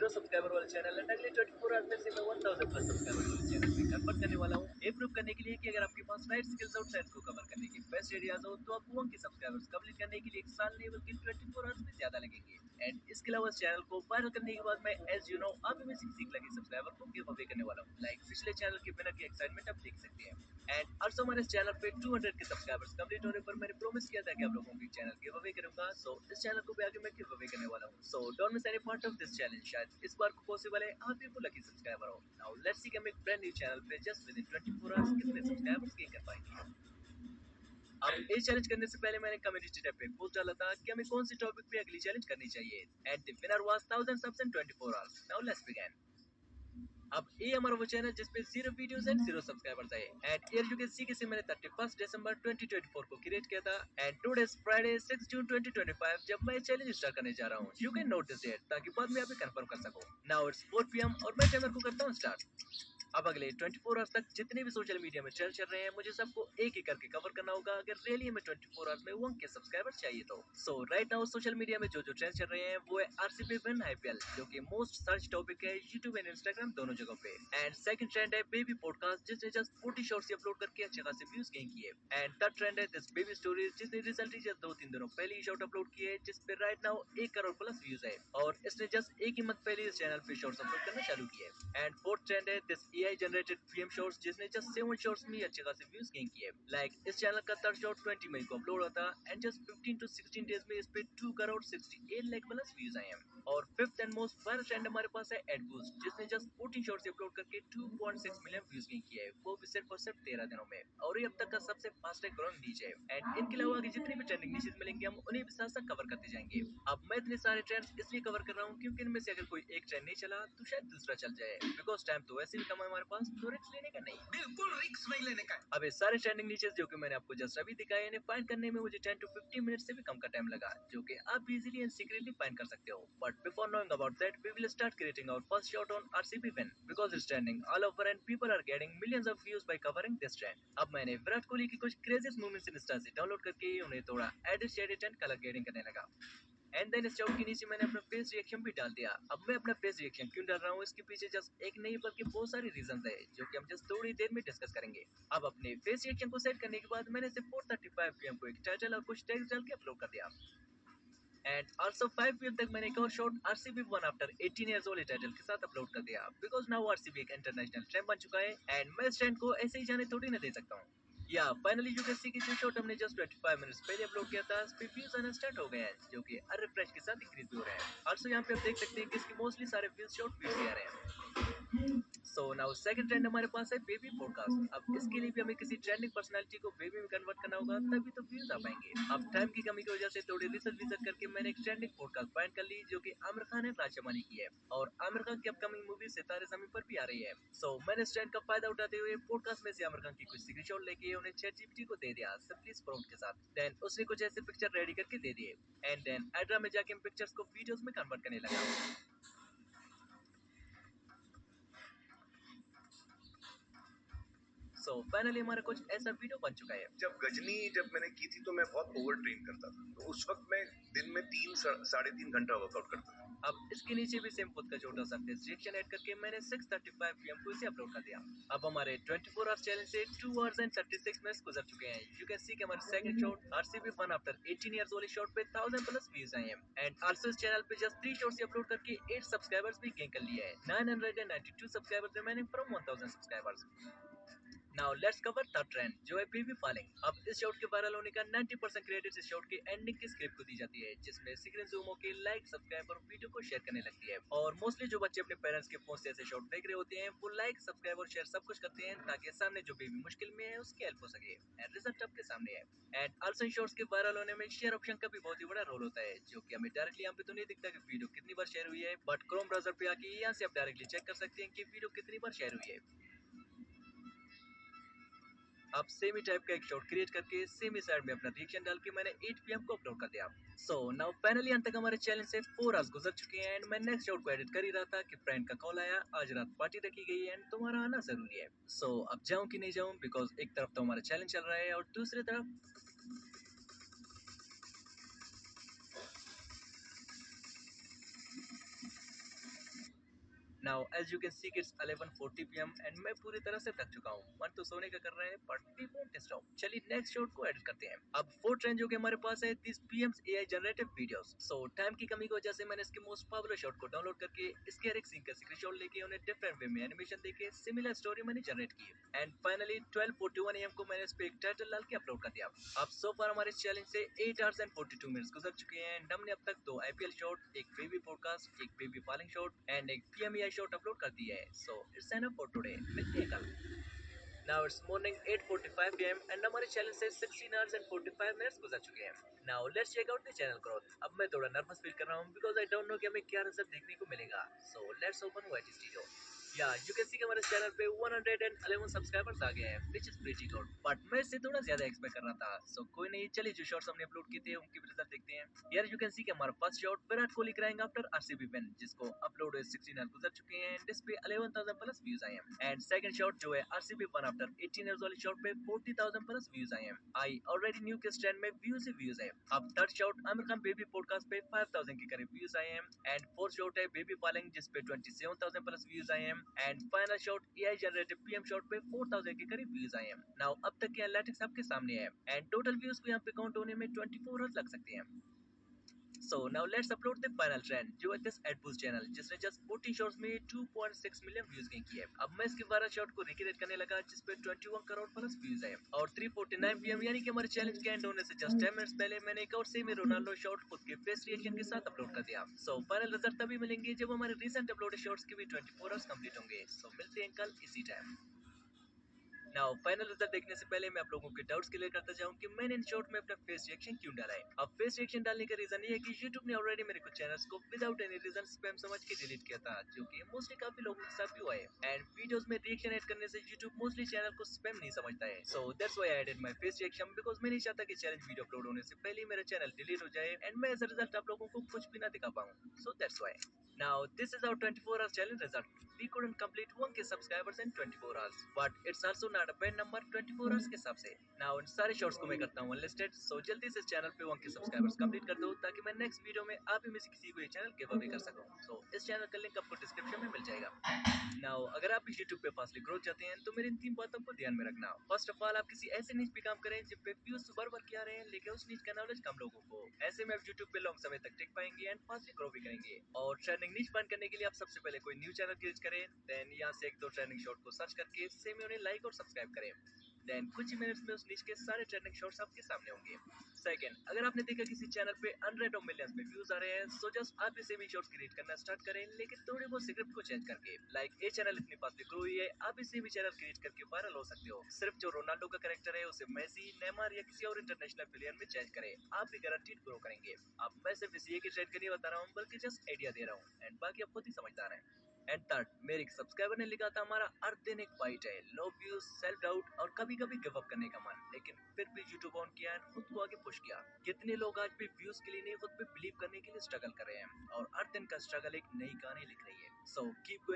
0 subscriber वाले channel and अगले 24 hours में से मैं 1000 प्लस सब्सक्राइबर वाले चैनल में कन्वर्ट करने वाला हूँ। ये प्रूव करने के लिए कि अगर आपके पास राइट स्किल्स और ट्रेंड्स को कवर करने के बेस्ट एरियाज हो तो आपको उनके सब्सक्राइबर्स कंप्लीट करने के लिए 1 साल नहीं बल्कि 24 आवर्स भी ज्यादा लगेंगे। एंड इसके अलावा इस चैनल को वायरल करने के बाद मैं एज यू नो आप में से किसी लगे सब्सक्राइबर को गिव अवे करने वाला हूँ। लाइक पिछले चैनल के विनर की एक्साइटमेंट आप देख सकते हैं। एंड ऑल्सो मैंने इस चैनल पे 200 के सब्सक्राइबर्स कंप्लीट होने पर मैंने प्रॉमिस किया था कि आप लोगों को चैनल गिव अवे करूंगा। सो इस चैनल को भी आगे मैं गिव अवे करने वाला हूं। So don't miss any part of this challenge. शायद इस बार को पॉसिबल है आप भी लकी सब्सक्राइबर हो। नाउ लेट्स सी कि हम एक ब्रांड न्यू चैनल पे जस्ट विद इन 24 आवर्स कितने सब्सक्राइबर्स गेन कर पाएंगे। अब ये चैलेंज करने से पहले मैंने कम्युनिटी टैब पे पोस्ट डाला था कि हमें कौन सी टॉपिक पे अगली चैलेंज करनी चाहिए and the winner was 1000 subs in 24 hours. Now let's begin. अब ये हमारा वो चैनल जिसपे 0 वीडियोस एंड 0 सब्सक्राइबर्स आए and here you can see कि मैंने 31 दिसंबर 2024 को क्रिएट किया था and today is Friday 6 June 2025 जब मैं चैलेंज स्टार्ट करने जा रहा हूँ। You can note this date ताकि बाद में आप कंफर्म कर सको। नाउ इट्स 4 पीएम और मैं टाइमर को करता हूँ स्टार्ट। अब अगले 24 आवर्स तक जितने भी सोशल मीडिया में ट्रेंड चल रहे हैं मुझे सबको एक एक करके कवर करना होगा अगर रियली हमें 24 आवर्स में 1 के सब्सक्राइबर्स चाहिए तो। सो राइट नाउ सोशल मीडिया में जो जो ट्रेंड चल रहे हैं वो है आरसीबी विन आईपीएल जो कि मोस्ट सर्च टॉपिक है यूट्यूब एंड इंस्टाग्राम दोनों जगह पे। एंड सेकंड ट्रेंड है बेबी पॉडकास्ट जिसने जस्ट 40 शॉर्ट्स अपलोड करके अच्छे खासे व्यूज गेन किए। एंड थर्ड ट्रेंड है दिस बेबी स्टोरी जिसने रिसेंटली जस्ट 2-3 दिनों पहले ही शॉर्ट अपलोड किए है जिस पे right now 1 crore plus views है और इसने जस्ट एक ही मंथ पहले इस चैनल पे शॉर्ट्स अपलोड करना चालू किए। एंड फोर्थ ट्रेंड है this AI generated PM shorts जिसने जस्ट 7 शॉर्ट्स में अच्छे खासे व्यूज गेन किए। लाइक इस चैनल का थर्ड शॉर्ट 20 मई को अपलोड होता एंड जस्ट 15 टू 16 डेज में इस पे 2 करोड़ 68 लाख प्लस व्यूज आए हैं। और fifth and most viral trend हमारे पास है एड बूस्ट जिसने जस्ट 14 शॉर्ट्स अपलोड करके 2.6 मिलियन व्यूज गेन किए वो भी सिर्फ और सिर्फ 13 दिनों में और ये अब तक का सबसे फास्टेस्ट ग्रोइंग नीच है। एंड इनके अलावा आगे जितने भी ट्रेंडिंग नीचेस मिलेंगे हम उन्हें भी साथ साथ कवर करते जाएंगे। अब मैं इतने सारे ट्रेंड्स इसलिए कवर कर रहा हूँ क्योंकि इनमें से अगर कोई एक ट्रेंड नहीं चला तो शायद दूसरा चल जाए बिकॉज टाइम तो वैसे भी कम है हमारे पास तो रिस्क लेने का नहीं। बिल्कुल रिस्क नहीं लेने का। अब ये सारे ट्रेंडिंग नीचेस जो कि मैंने आपको जस्ट अभी दिखाए इन्हें फाइंड करने में मुझे 10 to 15 मिनट से भी कम का टाइम लगा जो कि आप इजीली एंड सीक्रेटली फाइंड कर सकते हो। But before knowing about that we will start creating our first shot on RCB win because it's trending all over and people are getting millions of views by covering this trend. अब मैंने विराट कोहली की कुछ craziest movements insta से download करके उन्हें थोड़ा edit and colour grading करने लगा एंड देन इस शॉट के नीचे मैंने अपना फेस रिएक्शन भी डाल दिया। अब मैं अपना फेस रिएक्शन क्यों डाल रहा हूँ इसके पीछे जस्ट एक नहीं बल्कि बहुत सारे रीजंस है जो कि हम जस्ट थोड़ी देर में डिस्कस करेंगे। अब अपने फेस रिएक्शन को सेट करने के बाद मैंने सिर्फ 4:35 पीएम को एक टाइटल और कुछ टेक्स्ट डाल के अपलोड कर दिया। एंड आल्सो 5 पीएम तक मैंने एक और shot RCB one after 18 years वाले टाइटल के साथ अपलोड कर दिया बिकॉज नाउ आरसीबी एक इंटरनेशनल ट्रेंड बन चुका है एंड मैं इस ट्रेंड को ऐसे ही जाने थोड़ी ना दे सकता हूँ। या फाइनली यू कैन सी कि जो शॉट हमने जस्ट 25 मिनट्स पहले अपलोड किया था इस पे व्यूज आना स्टार्ट हो गए हैं जो कि हर रिफ्रेश के साथ इंक्रीज भी हो रहे हैं। आल्सो यहाँ पे आप देख सकते हैं कि इसके मोस्टली सारे व्यूज शॉट व्यूज आ रहे हैं। सो नाउ सेकंड ट्रेंड हमारे पास है बेबी पॉडकास्ट। अब इसके लिए भी हमें किसी ट्रेंडिंग पर्सनालिटी को बेबी में कन्वर्ट करना होगा तभी तो व्यूज आ पाएंगे। अब टाइम की कमी की वजह से थोड़ी रिसर्च करके मैंने एक ट्रेंडिंग पॉडकास्ट फाइंड कर ली जो कि आमिर खान ने राजमानी की है और आमिर खान की अपकमिंग मूवी सितारे ज़मीन पर भी आ रही है। सो मैंने इस ट्रेंड का फायदा उठाते हुए पॉडकास्ट में से आमिर खान की कुछ स्क्रीनशॉट लेके उन्हें चैट जीपीटी को दे दिया सिंपली प्रॉम्प्ट के साथ। देन उसने कुछ ऐसे पिक्चर रेडी करके दे दिए एंड देन एड्रा में जाके पिक्चर्स को वीडियोस में कन्वर्ट करने लगा। सो फाइनली हमारा कुछ ऐसा वीडियो बन चुका है। जब मैंने की थी तो मैं बहुत ओवर ट्रेन करता था तो उस वक्त मैं दिन में 3-3.5 घंटा वर्कआउट करता था। अब इसके नीचे भी सेम खुद का छोटा सा रिएक्शन ऐड करके मैंने 6:35 पीएम को इसे अपलोड कर दिया। अब हमारे 24 आवर्स चैलेंज से 2 आवर्स एंड 36 मिनट्स गुजर चुके हैं। यू कैन सी कि हमारे second shot RCB one after 18 years वाले शॉट पे 1000 प्लस व्यूज आए हैं एंड आल्सो इस चैनल पे जस्ट 3 शॉट्स अपलोड करके 8 सब्सक्राइबर्स भी गेन कर लिए हैं। 992 subscribers remaining from 1000 subscribers. Now let's cover third trend जो है बेबी फॉलिंग। अब इस शॉट के वायरल होने का 90% क्रेडिट इस शॉट के एंडिंग की स्क्रिप्ट को दी जाती है जिसमें स्क्रीन जूम होकर लाइक सब्सक्राइब और वीडियो को शेयर करने लगती है और मोस्टली जो बच्चे अपने पेरेंट्स के फोन से ऐसे शॉट देख रहे होते हैं वो लाइक सब्सक्राइब और शेयर सब कुछ करते हैं ताकि सामने जो बेबी मुश्किल में है उसकी हेल्प हो सके एंड रिजल्ट आपके सामने है। एंड आल्सो इन शॉट्स के वायरल होने में शेयर ऑप्शन का भी बहुत ही बड़ा रोल होता है जो कि हमें डायरेक्टली यहाँ पे तो नहीं दिखता कि वीडियो कितनी बार शेयर हुई है बट क्रोम ब्राउजर पे आके यहाँ से आप डायरेक्टली चेक कर सकते हैं कि वीडियो कितनी बार शेयर हुई है। अब सेम ही टाइप का एक शॉट क्रिएट करके सेम ही साइड में अपना रिएक्शन डाल के मैंने 8 पीएम को अपलोड कर दिया। सो नाउ फाइनली अंत तक हमारे चैलेंज से 4 आवर्स गुजर चुके हैं एंड मैं नेक्स्ट शॉट को एडिट कर ही रहा था कि फ्रेंड का कॉल आया, आज रात पार्टी रखी गई है एंड तुम्हारा आना जरूरी है। सो अब जाऊं कि नहीं जाऊं बिकॉज एक तरफ तो हमारा चैलेंज चल रहा है और दूसरी तरफ now as you can see it's 11:40 PM and मैं पूरी तरह से थक चुका हूँ। मन तो सोने का कर रहा है बट वी वोंट स्टॉप। चलिए नेक्स्ट शॉट को एडिट करते हैं। अब फोर्थ ट्रेंड जो कि हमारे पास है this PM's AI generated videos. So time की कमी की वजह से मैंने इसके मोस्ट पॉपुलर शॉट को डाउनलोड करके इसके हर एक सीन का स्क्रीनशॉट लेके उन्हें डिफरेंट वे में एनिमेशन देके सिमिलर स्टोरी मैंने जनरेट की एंड फाइनली 12:41 एएम को मैंने इस पे एक टाइटल डाल के अपलोड कर दिया। अब सो फार हमारे चैलेंज से 8 आवर्स एंड 42 मिनट्स गुजर चुके हैं एंड हमने अब तक 2 आईपीएल शॉट, एक बेबी पॉडकास्ट, एक बेबी फॉलिंग शॉट एंड एक पीएमईआई शॉट अपलोड कर दिया है। So it's enough for today. मिलते हैं कल। Now it's morning 8:45 p.m. and हमारे चैनल से 16 hours and 45 minutes गुजर चुके हैं। Now let's check out the channel growth। अब मैं थोड़ा नर्वस फील कर रहा हूँ because I don't know कि हमें क्या रिजल्ट देखने को मिलेगा। So let's open YT Studio। Yeah, you can see कि हमारे चैनल पे 111 सब्सक्राइबर्स आ गए हैं, which is pretty good। But मैं इससे थोड़ा ज्यादा एक्सपेक्ट कर रहा था। So कोई नहीं, चलिए जो शॉट्स हमने अपलोड किए थे उनके भी रिजल्ट देखते हैं। Here you can see कि हमारा first shot Virat Kohli crying after RCB win, जिसको अपलोड 16 आवर गुजर चुके हैं एंड इस पे 11,000 प्लस व्यूज आए हैं। एंड सेकंड शॉट जो है आरसीबी वन आफ्टर 18 इयर्स वाली शॉट पे 40,000 प्लस व्यूज आए हैं। आई ऑलरेडी न्यू के स्टैंड में व्यूज ही व्यूज है। अब third shot Aamir Khan baby podcast पे 5,000 के करीब व्यूज आए हैं एंड फोर्थ शॉट है बेबी पालिंग जिस पे 27,000 प्लस व्यूज आए हैं and final shot AI generated PM shot पे 4,000 के करीब व्यूज आए हैं। नाउ अब तक के एनालिटिक्स आपके सामने है एंड टोटल व्यूज को यहाँ पे काउंट होने में 24 आवर्स लग सकते हैं। So now let's upload the final trend जो है this AdBoost channel जिसने just 40 शॉट्स में 2.6 मिलियन व्यूज गेन किए। अब मैं इसके 12 शॉट को रिक्रिएट करने लगा जिस पे 21 करोड़ प्लस व्यूज है और 3:49 पीएम यानी कि हमारे चैलेंज के एंड होने से जस्ट 10 मिनट्स पहले मैंने एक और सेमी रोनाल्डो शॉट खुद के फेस रिएक्शन के साथ अपलोड कर दिया। सो फाइनल रिजल्ट तभी मिलेंगे जब हमारे रिसेंट अपलोडेड शॉट्स के भी 24 आवर्स कंप्लीट होंगे। सो मिलते हैं कल इसी टाइम। नाउ फाइनल रिजल्ट देखने से पहले मैं आप लोगों के डाउट्स क्लियर करता जाऊं कि मैंने इन शॉर्ट में अपना फेस रिएक्शन क्यों डाला है। अब फेस रिएक्शन डालने का रीजन ये है कि YouTube ने ऑलरेडी मेरे कुछ चैनल्स को विदाउट एनी रीजन स्पैम समझ के डिलीट किया था, जो कि मोस्टली काफी लोगों के साथ भी हुआ है एंड वीडियोस में रिएक्शन ऐड करने से YouTube मोस्टली चैनल को स्पैम नहीं समझता है। So that's why I added my face reaction because मैं नहीं चाहता कि चैलेंज वीडियो अपलोड होने से पहले ही मेरा चैनल डिलीट हो जाए एंड मैं एज अ रिजल्ट आप लोगों को कुछ भी ना दिखा पाऊं। सो that's why now this is our 24 hours challenge result. We couldn't complete 1k subscribers in 24 hours, but it's also not a bad number 24 hours के हिसाब से। Now इन सारे शॉट्स को मैं करता हूँ अनलिस्टेड, सो जल्दी से इस चैनल पे 1k सब्सक्राइबर्स कंप्लीट कर दो ताकि मैं नेक्स्ट वीडियो में आप ही में से किसी को ये चैनल गिव अवे कर सकूँ। सो इस चैनल का लिंक आपको डिस्क्रिप्शन में मिल जाएगा। नाउ अगर आप इस YouTube पे फास्टली ग्रोथ चाहते हैं तो मेरी इन 3 बातों को ध्यान में रखना। फर्स्ट ऑफ ऑल आप किसी ऐसे नीच पे काम करें जिन पे व्यूज भर के आ रहे हैं लेकिन उस नीच का नॉलेज कम लोगों को। ऐसे में आप YouTube पे लॉन्ग समय तक टिक पाएंगे एंड फास्टली ग्रो भी करेंगे। और ट्रेंडिंग नीच फाइंड करने के लिए आप सबसे पहले कोई न्यू चैनल क्रिएट करें, देन यहाँ से एक दो ट्रेंडिंग शॉट को सर्च करके सेम उन्हें लाइक और सब्सक्राइब करें। देन कुछ ही मिनट्स में उस नीच के सारे ट्रेंडिंग शॉट्स आपके सामने होंगे। सेकंड, अगर आपने देखा किसी चैनल पे 100 ऑफ मिलियंस में व्यूज आ रहे हैं, सो जस्ट आप इसे भी शॉर्ट्स क्रिएट करना स्टार्ट करें लेकिन थोड़ी बहुत स्क्रिप्ट को चेंज करके। लाइक ये चैनल इतनी फास्ट ग्रो हुई है, आप इसे भी चैनल क्रिएट करके वायरल हो सकते हो। सिर्फ जो रोनाल्डो का कैरेक्टर है उसे मेसी, नेमार या किसी और इंटरनेशनल प्लेयर में चेंज करें, आप भी गारंटीड ग्रो करेंगे। अब मैं सिर्फ इसी की ट्रेंड नहीं बता रहा हूँ बल्कि जस्ट आइडिया दे रहा हूँ एंड बाकी आप खुद ही समझदार हैं। एंड थर्ड, मेरे एक सब्सक्राइबर ने लिखा था हमारा अर्थ दिन एक फाइट है, लो व्यूज, सेल्फ डाउट और कभी कभी गिव अप करने का मन, लेकिन फिर भी यूट्यूब ऑन किया एंड खुद को आगे पुश किया। कितने लोग आज भी व्यूज के लिए नहीं खुद पे बिलीव करने के लिए स्ट्रगल कर रहे हैं और अर्थ दिन का स्ट्रगल एक नई कहानी लिख रही है। So keep going.